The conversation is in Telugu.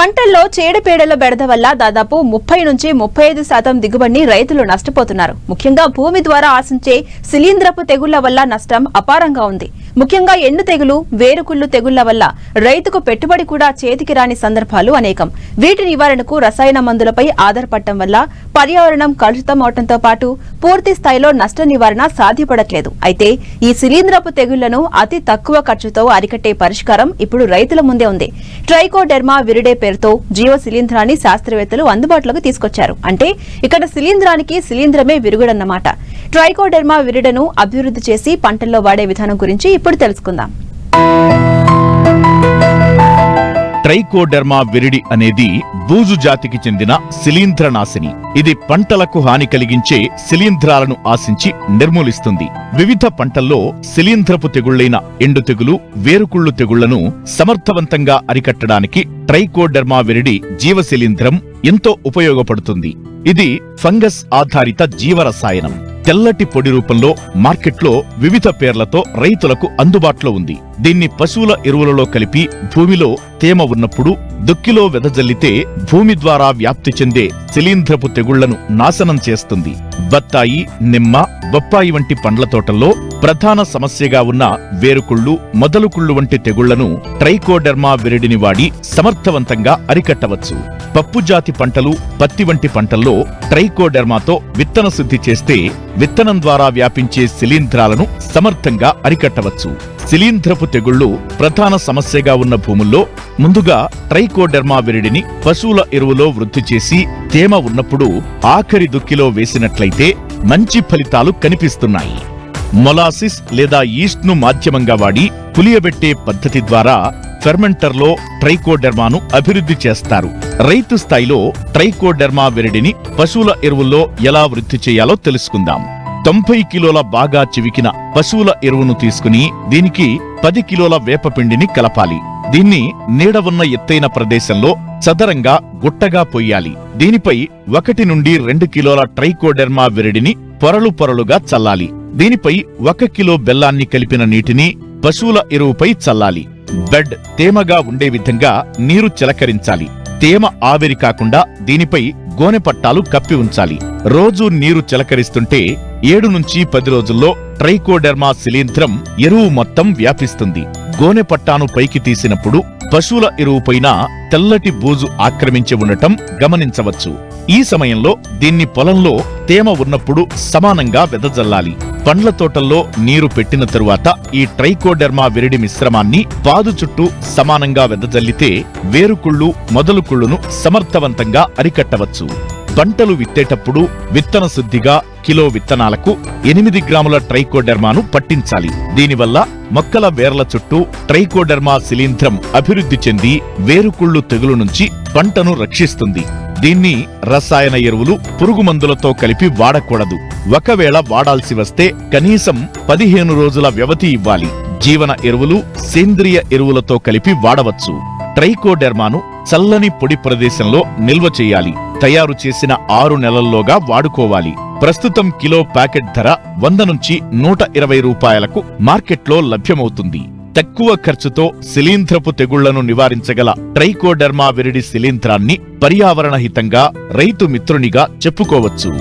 పంటల్లో చీడపీడల బెడద వల్ల దాదాపు 30 నుంచి 35% దిగుబడిని రైతులు నష్టపోతున్నారు. ముఖ్యంగా భూమి ద్వారా ఆశించే శిలీంధ్రపు తెగుళ్ల వల్ల నష్టం అపారంగా ఉంది. ముఖ్యంగా ఎండు తెగులు, వేరుకుళ్ళు తెగుళ్ల వల్ల రైతుకు పెట్టుబడి కూడా చేతికి రాని సందర్భాలు అనేకం. వీటి నివారణకు రసాయన మందులపై ఆధారపడటం వల్ల పర్యావరణం కలుషితం అవడంతో పాటు పూర్తి స్థాయిలో నష్ట నివారణ సాధ్యపడట్లేదు. అయితే ఈ శిలీంధ్రపు తెగుళ్లను అతి తక్కువ ఖర్చుతో అరికట్టే పరిష్కారం ఇప్పుడు రైతుల ముందే ఉంది. ట్రైకోడెర్మా విరిడే పేరుతో జీవ శిలీంధ్రాన్ని శాస్త్రవేత్తలు అందుబాటులోకి తీసుకొచ్చారు. అంటే ఇక్కడ శిలీంధ్రానికి శిలీంధ్రమే విరుగుడన్నమాట. ట్రైకోడెర్మా విరిడను అభివృద్ధి చేసి పంటల్లో వాడే విధానం గురించి ఇప్పుడు తెలుసుకుందాం. ట్రైకోడెర్మా విరిడి అనేది బూజు జాతికి చెందిన శిలీంధ్రనాశిని. ఇది పంటలకు హాని కలిగించే శిలీంధ్రాలను ఆశించి నిర్మూలిస్తుంది. వివిధ పంటల్లో శిలీంధ్రపు తెగుళ్లైన ఎండు తెగులు, వేరుకుళ్ళు తెగుళ్లను సమర్థవంతంగా అరికట్టడానికి ట్రైకోడెర్మా విరిడి జీవ శిలీంధ్రం ఎంతో ఉపయోగపడుతుంది. ఇది ఫంగస్ ఆధారిత జీవరసాయనం. తెల్లటి పొడి రూపంలో మార్కెట్లో వివిధ పేర్లతో రైతులకు అందుబాటులో ఉంది. దీన్ని పశువుల ఎరువులలో కలిపి భూమిలో తేమ ఉన్నప్పుడు దుక్కిలో వెదజల్లితే భూమి ద్వారా వ్యాప్తి చెందే శిలీంధ్రపు తెగుళ్లను నాశనం చేస్తుంది. బత్తాయి, నిమ్మ, బొప్పాయి వంటి పండ్ల తోటల్లో ప్రధాన సమస్యగా ఉన్న వేరుకుళ్ళు, మొదలుకుళ్ళు వంటి తెగుళ్లను ట్రైకోడెర్మా విరిడిని వాడి సమర్థవంతంగా అరికట్టవచ్చు. పప్పుజాతి పంటలు, పత్తి వంటి పంటల్లో ట్రైకోడెర్మాతో విత్తన శుద్ధి చేస్తే విత్తనం ద్వారా వ్యాపించే శిలీంధ్రాలను సమర్థంగా అరికట్టవచ్చు. శిలీంధ్రపు తెగుళ్లు ప్రధాన సమస్యగా ఉన్న భూముల్లో ముందుగా ట్రైకోడెర్మా విరిడిని పశువుల ఎరువులో వృద్ధి చేసి తేమ ఉన్నప్పుడు ఆఖరి దుక్కిలో వేసినట్లయితే మంచి ఫలితాలు కనిపిస్తున్నాయి. మొలాసిస్ లేదా ఈస్ట్ను మాధ్యమంగా వాడి పులియబెట్టే పద్ధతి ద్వారా ఫెర్మెంటర్లో ట్రైకోడెర్మాను అభివృద్ధి చేస్తారు. రైతు స్థాయిలో ట్రైకోడెర్మా విరిడిని పశువుల ఎరువుల్లో ఎలా వృద్ధి చేయాలో తెలుసుకుందాం. 90 కిలోల బాగా చివికిన పశువుల ఎరువును తీసుకుని దీనికి 10 కిలోల వేపపిండిని కలపాలి. దీన్ని నీడ ఉన్న ఎత్తైన ప్రదేశంలో చదరంగా గుట్టగా పొయ్యాలి. దీనిపై 1 నుండి 2 కిలోల ట్రైకోడెర్మా విరిడిని పొరలు పొరలుగా చల్లాలి. దీనిపై 1 కిలో బెల్లాన్ని కలిపిన నీటిని పశువుల ఎరువుపై చల్లాలి. బెడ్ తేమగా ఉండే విధంగా నీరు చిలకరించాలి. తేమ ఆవిరి కాకుండా దీనిపై గోనె పట్టాలు కప్పి ఉంచాలి. రోజూ నీరు చిలకరిస్తుంటే 7 నుంచి 10 రోజుల్లో ట్రైకోడెర్మా శిలీంధ్రం ఎరువు మొత్తం వ్యాపిస్తుంది. గోనె పట్టాను పైకి తీసినప్పుడు పశువుల ఎరువుపైన తెల్లటి బూజు ఆక్రమించి ఉండటం గమనించవచ్చు. ఈ సమయంలో దీన్ని పొలంలో తేమ ఉన్నప్పుడు సమానంగా వెదజల్లాలి. పండ్ల తోటల్లో నీరు పెట్టిన తరువాత ఈ ట్రైకోడెర్మా విరిడి మిశ్రమాన్ని పాదు చుట్టూ సమానంగా వెదజల్లితే వేరుకుళ్ళు, మొదలుకుళ్ళును సమర్థవంతంగా అరికట్టవచ్చు. పంటలు విత్తేటప్పుడు విత్తన శుద్ధిగా కిలో విత్తనాలకు 8 గ్రాముల ట్రైకోడెర్మాను పట్టించాలి. దీనివల్ల మొక్కల వేర్ల చుట్టూ ట్రైకోడెర్మా శిలీంధ్రం అభివృద్ధి చెంది వేరుకుళ్ళు తెగులు నుంచి పంటను రక్షిస్తుంది. దీన్ని రసాయన ఎరువులు, పురుగు మందులతో కలిపి వాడకూడదు. ఒకవేళ వాడాల్సి వస్తే కనీసం 15 రోజుల వ్యవధి ఇవ్వాలి. జీవన ఎరువులు, సేంద్రియ ఎరువులతో కలిపి వాడవచ్చు. ట్రైకోడెర్మాను చల్లని పొడి ప్రదేశంలో నిల్వ చేయాలి. తయారు చేసిన 6 నెలల్లోగా వాడుకోవాలి. ప్రస్తుతం కిలో ప్యాకెట్ ధర 100 నుంచి 120 రూపాయలకు మార్కెట్లో లభ్యమవుతుంది. తక్కువ ఖర్చుతో శిలీంధ్రపు తెగుళ్లను నివారించగల ట్రైకోడెర్మా విరిడి శిలీంధ్రాన్ని పర్యావరణ హితంగా రైతు మిత్రునిగా చెప్పుకోవచ్చు.